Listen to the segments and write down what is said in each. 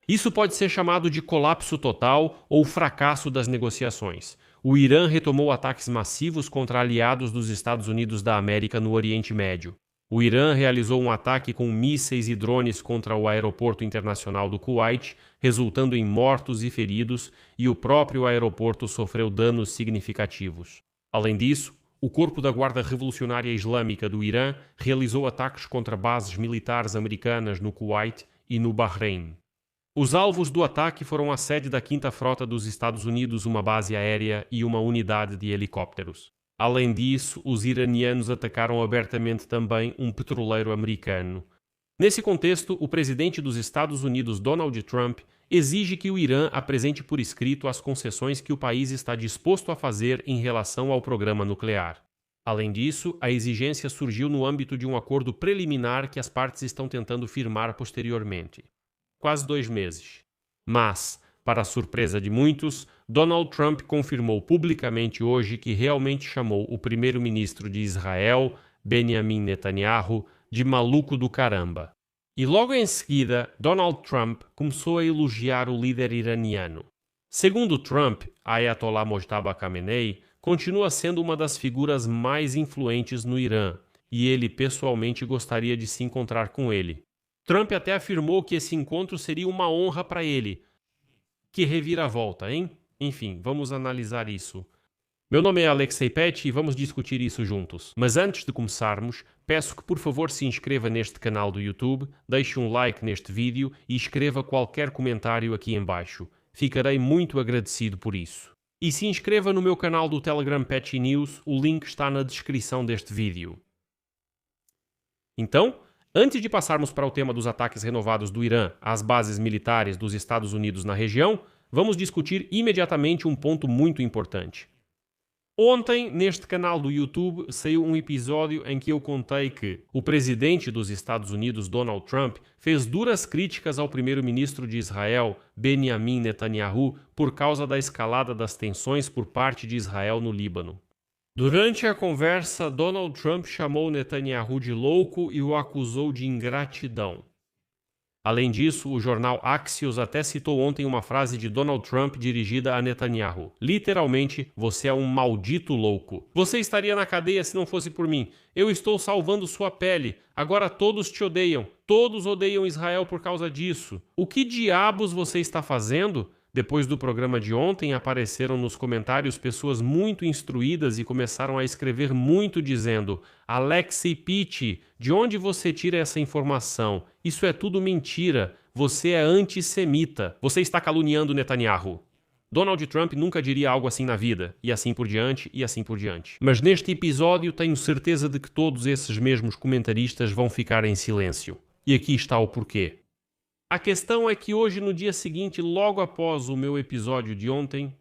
Isso pode ser chamado de colapso total ou fracasso das negociações. O Irã retomou ataques massivos contra aliados dos Estados Unidos da América no Oriente Médio. O Irã realizou um ataque com mísseis e drones contra o aeroporto internacional do Kuwait, resultando em mortos e feridos, e o próprio aeroporto sofreu danos significativos. Além disso, o Corpo da Guarda Revolucionária Islâmica do Irã realizou ataques contra bases militares americanas no Kuwait e no Bahrein. Os alvos do ataque foram a sede da 5ª Frota dos Estados Unidos, uma base aérea e uma unidade de helicópteros. Além disso, os iranianos atacaram abertamente também um petroleiro americano. Nesse contexto, o presidente dos Estados Unidos, Donald Trump, exige que o Irã apresente por escrito as concessões que o país está disposto a fazer em relação ao programa nuclear. Além disso, a exigência surgiu no âmbito de um acordo preliminar que as partes estão tentando firmar posteriormente. Quase 2 meses. Mas, para a surpresa de muitos, Donald Trump confirmou publicamente hoje que realmente chamou o primeiro-ministro de Israel, Benjamin Netanyahu, de maluco do caramba. E logo em seguida, Donald Trump começou a elogiar o líder iraniano. Segundo Trump, Ayatollah Mojtaba Khamenei continua sendo uma das figuras mais influentes no Irã, e ele pessoalmente gostaria de se encontrar com ele. Trump até afirmou que esse encontro seria uma honra para ele. Que reviravolta, hein? Enfim, vamos analisar isso. Meu nome é Alexei Pech e vamos discutir isso juntos. Mas antes de começarmos, peço que por favor se inscreva neste canal do YouTube, deixe um like neste vídeo e escreva qualquer comentário aqui em baixo. Ficarei muito agradecido por isso. E se inscreva no meu canal do Telegram Pech News, o link está na descrição deste vídeo. Então, antes de passarmos para o tema dos ataques renovados do Irã às bases militares dos Estados Unidos na região, vamos discutir imediatamente um ponto muito importante. Ontem, neste canal do YouTube, saiu um episódio em que eu contei que o presidente dos Estados Unidos, Donald Trump, fez duras críticas ao primeiro-ministro de Israel, Benjamin Netanyahu, por causa da escalada das tensões por parte de Israel no Líbano. Durante a conversa, Donald Trump chamou Netanyahu de louco e o acusou de ingratidão. Além disso, o jornal Axios até citou ontem uma frase de Donald Trump dirigida a Netanyahu. Literalmente, você é um maldito louco. Você estaria na cadeia se não fosse por mim. Eu estou salvando sua pele. Agora todos te odeiam. Todos odeiam Israel por causa disso. O que diabos você está fazendo? Depois do programa de ontem, apareceram nos comentários pessoas muito instruídas e começaram a escrever muito dizendo: Alexei Pech, de onde você tira essa informação? Isso é tudo mentira. Você é antissemita. Você está caluniando Netanyahu. Donald Trump nunca diria algo assim na vida, e assim por diante, e assim por diante. Mas neste episódio tenho certeza de que todos esses mesmos comentaristas vão ficar em silêncio. E aqui está o porquê. A questão é que hoje, no dia seguinte, logo após o meu episódio de ontem,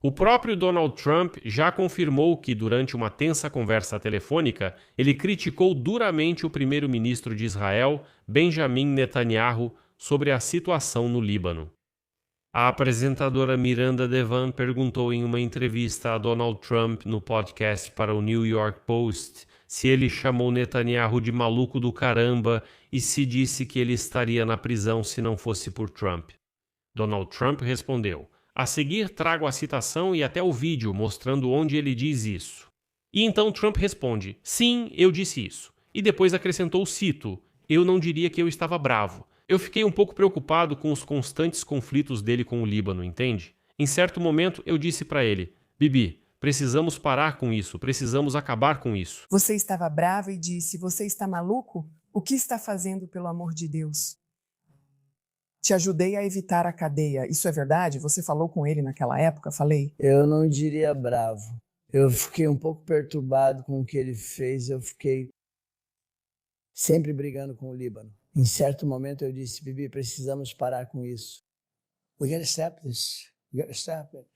o próprio Donald Trump já confirmou que, durante uma tensa conversa telefônica, ele criticou duramente o primeiro-ministro de Israel, Benjamin Netanyahu, sobre a situação no Líbano. A apresentadora Miranda Devane perguntou em uma entrevista a Donald Trump no podcast para o New York Post se ele chamou Netanyahu de maluco do caramba e se disse que ele estaria na prisão se não fosse por Trump. Donald Trump respondeu: a seguir trago a citação e até o vídeo mostrando onde ele diz isso. E então Trump responde: sim, eu disse isso. E depois acrescentou, cito: eu não diria que eu estava bravo. Eu fiquei um pouco preocupado com os constantes conflitos dele com o Líbano, entende? Em certo momento eu disse para ele: Bibi, precisamos parar com isso, precisamos acabar com isso. Você estava bravo e disse: você está maluco? O que está fazendo, pelo amor de Deus? Te ajudei a evitar a cadeia. Isso é verdade? Você falou com ele naquela época? Falei? Eu não diria bravo. Eu fiquei um pouco perturbado com o que ele fez. Eu fiquei sempre brigando com o Líbano. Em certo momento eu disse: Bibi, precisamos parar com isso. We gotta stop this. We gotta stop it.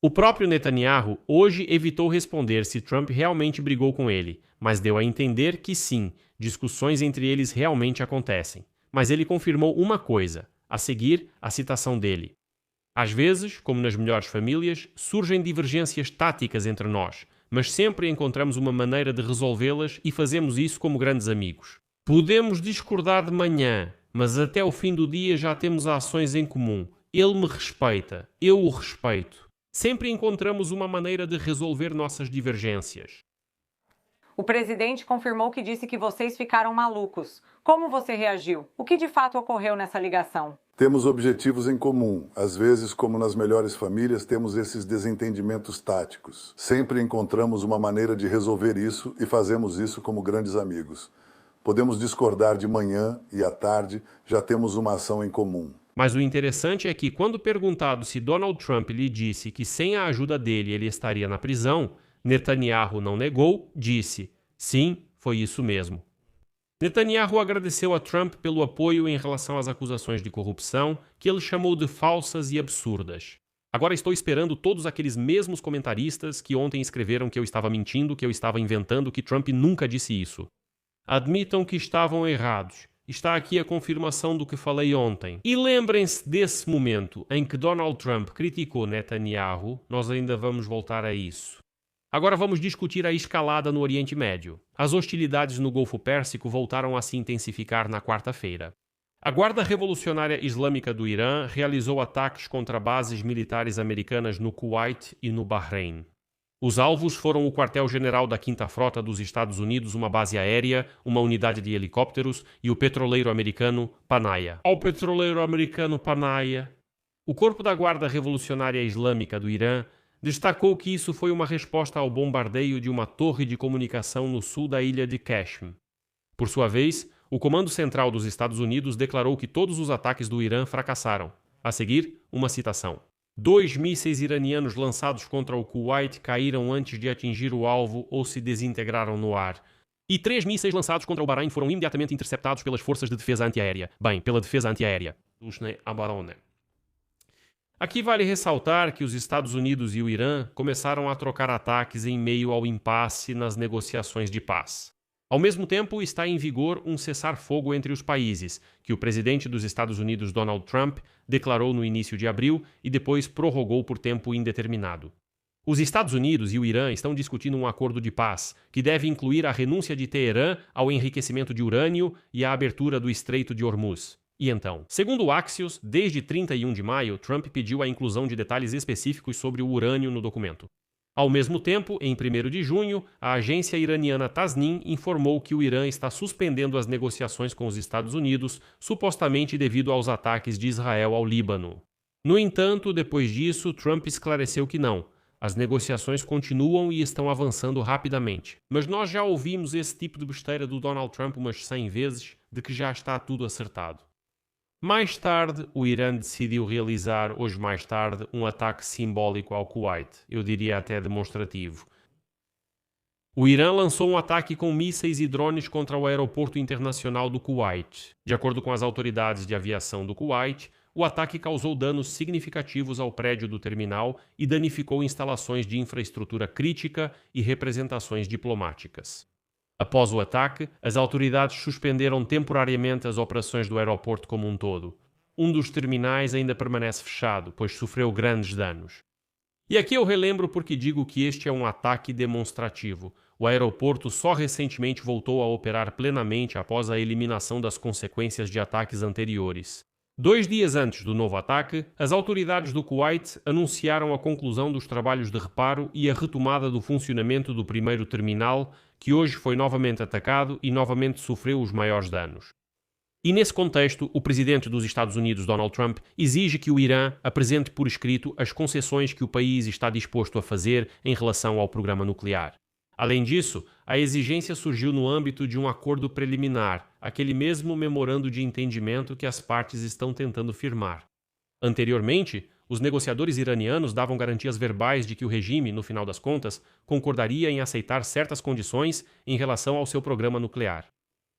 O próprio Netanyahu hoje evitou responder se Trump realmente brigou com ele, mas deu a entender que sim, discussões entre eles realmente acontecem. Mas ele confirmou uma coisa, a seguir a citação dele. Às vezes, como nas melhores famílias, surgem divergências táticas entre nós, mas sempre encontramos uma maneira de resolvê-las e fazemos isso como grandes amigos. Podemos discordar de manhã, mas até o fim do dia já temos ações em comum. Ele me respeita, eu o respeito. Sempre encontramos uma maneira de resolver nossas divergências. O presidente confirmou que disse que vocês ficaram malucos. Como você reagiu? O que de fato ocorreu nessa ligação? Temos objetivos em comum. Às vezes, como nas melhores famílias, temos esses desentendimentos táticos. Sempre encontramos uma maneira de resolver isso e fazemos isso como grandes amigos. Podemos discordar de manhã e à tarde, já temos uma ação em comum. Mas o interessante é que, quando perguntado se Donald Trump lhe disse que sem a ajuda dele ele estaria na prisão, Netanyahu não negou, disse: sim, foi isso mesmo. Netanyahu agradeceu a Trump pelo apoio em relação às acusações de corrupção, que ele chamou de falsas e absurdas. Agora estou esperando todos aqueles mesmos comentaristas que ontem escreveram que eu estava mentindo, que eu estava inventando, que Trump nunca disse isso. Admitam que estavam errados. Está aqui a confirmação do que falei ontem. E lembrem-se desse momento em que Donald Trump criticou Netanyahu, nós ainda vamos voltar a isso. Agora vamos discutir a escalada no Oriente Médio. As hostilidades no Golfo Pérsico voltaram a se intensificar na quarta-feira. A Guarda Revolucionária Islâmica do Irã realizou ataques contra bases militares americanas no Kuwait e no Bahrein. Os alvos foram o quartel-general da 5ª Frota dos Estados Unidos, uma base aérea, uma unidade de helicópteros e o petroleiro americano Panaia. Ao petroleiro americano Panaia! O corpo da Guarda Revolucionária Islâmica do Irã destacou que isso foi uma resposta ao bombardeio de uma torre de comunicação no sul da ilha de Qashm. Por sua vez, o Comando Central dos Estados Unidos declarou que todos os ataques do Irã fracassaram. A seguir, uma citação. 2 mísseis iranianos lançados contra o Kuwait caíram antes de atingir o alvo ou se desintegraram no ar. E 3 mísseis lançados contra o Bahrein foram imediatamente interceptados pelas forças de defesa antiaérea. Bem, pela defesa antiaérea. Aqui vale ressaltar que os Estados Unidos e o Irã começaram a trocar ataques em meio ao impasse nas negociações de paz. Ao mesmo tempo, está em vigor um cessar-fogo entre os países, que o presidente dos Estados Unidos, Donald Trump, declarou no início de abril e depois prorrogou por tempo indeterminado. Os Estados Unidos e o Irã estão discutindo um acordo de paz, que deve incluir a renúncia de Teherã ao enriquecimento de urânio e a abertura do Estreito de Hormuz. E então? Segundo o Axios, desde 31 de maio, Trump pediu a inclusão de detalhes específicos sobre o urânio no documento. Ao mesmo tempo, em 1º de junho, a agência iraniana Tasnim informou que o Irã está suspendendo as negociações com os Estados Unidos, supostamente devido aos ataques de Israel ao Líbano. No entanto, depois disso, Trump esclareceu que não. As negociações continuam e estão avançando rapidamente. Mas nós já ouvimos esse tipo de besteira do Donald Trump umas 100 vezes, de que já está tudo acertado. Mais tarde, o Irã decidiu realizar, hoje mais tarde, um ataque simbólico ao Kuwait, eu diria até demonstrativo. O Irã lançou um ataque com mísseis e drones contra o aeroporto internacional do Kuwait. De acordo com as autoridades de aviação do Kuwait, o ataque causou danos significativos ao prédio do terminal e danificou instalações de infraestrutura crítica e representações diplomáticas. Após o ataque, as autoridades suspenderam temporariamente as operações do aeroporto como um todo. Um dos terminais ainda permanece fechado, pois sofreu grandes danos. E aqui eu relembro porque digo que este é um ataque demonstrativo. O aeroporto só recentemente voltou a operar plenamente após a eliminação das consequências de ataques anteriores. 2 dias antes do novo ataque, as autoridades do Kuwait anunciaram a conclusão dos trabalhos de reparo e a retomada do funcionamento do primeiro terminal, que hoje foi novamente atacado e novamente sofreu os maiores danos. E nesse contexto, o presidente dos Estados Unidos, Donald Trump, exige que o Irã apresente por escrito as concessões que o país está disposto a fazer em relação ao programa nuclear. Além disso, a exigência surgiu no âmbito de um acordo preliminar, aquele mesmo memorando de entendimento que as partes estão tentando firmar. Anteriormente, os negociadores iranianos davam garantias verbais de que o regime, no final das contas, concordaria em aceitar certas condições em relação ao seu programa nuclear.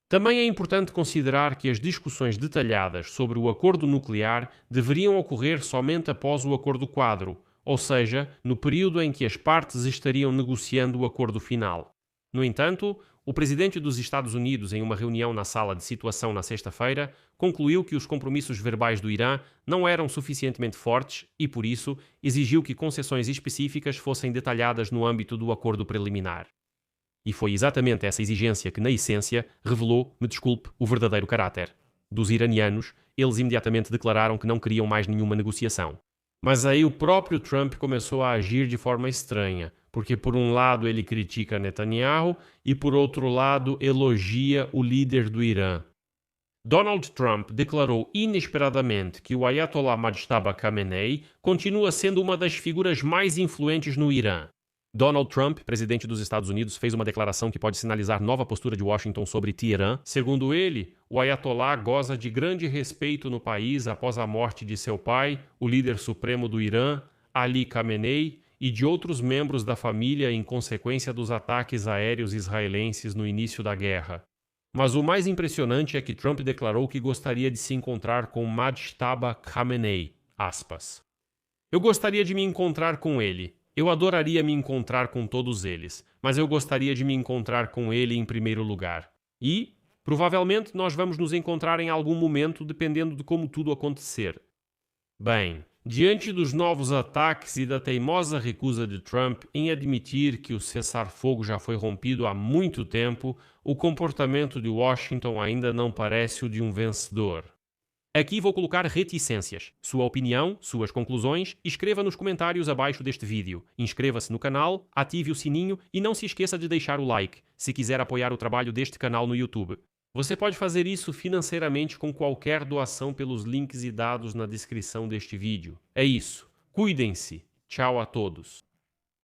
Também é importante considerar que as discussões detalhadas sobre o acordo nuclear deveriam ocorrer somente após o acordo quadro, ou seja, no período em que as partes estariam negociando o acordo final. No entanto, o presidente dos Estados Unidos, em uma reunião na sala de situação na sexta-feira, concluiu que os compromissos verbais do Irã não eram suficientemente fortes e, por isso, exigiu que concessões específicas fossem detalhadas no âmbito do acordo preliminar. E foi exatamente essa exigência que, na essência, revelou, me desculpe, o verdadeiro caráter dos iranianos, eles imediatamente declararam que não queriam mais nenhuma negociação. Mas aí o próprio Trump começou a agir de forma estranha, porque por um lado ele critica Netanyahu e por outro lado elogia o líder do Irã. Donald Trump declarou inesperadamente que o Ayatollah Mojtaba Khamenei continua sendo uma das figuras mais influentes no Irã. Donald Trump, presidente dos Estados Unidos, fez uma declaração que pode sinalizar nova postura de Washington sobre Teherã. Segundo ele, o Ayatollah goza de grande respeito no país após a morte de seu pai, o líder supremo do Irã, Ali Khamenei, e de outros membros da família em consequência dos ataques aéreos israelenses no início da guerra. Mas o mais impressionante é que Trump declarou que gostaria de se encontrar com Mojtaba Khamenei, aspas. Eu gostaria de me encontrar com ele. Eu adoraria me encontrar com todos eles, mas eu gostaria de me encontrar com ele em primeiro lugar. E, provavelmente, nós vamos nos encontrar em algum momento, dependendo de como tudo acontecer. Bem, diante dos novos ataques e da teimosa recusa de Trump em admitir que o cessar-fogo já foi rompido há muito tempo, o comportamento de Washington ainda não parece o de um vencedor. Aqui vou colocar reticências. Sua opinião, suas conclusões, escreva nos comentários abaixo deste vídeo. Inscreva-se no canal, ative o sininho e não se esqueça de deixar o like, se quiser apoiar o trabalho deste canal no YouTube. Você pode fazer isso financeiramente com qualquer doação pelos links e dados na descrição deste vídeo. É isso. Cuidem-se. Tchau a todos.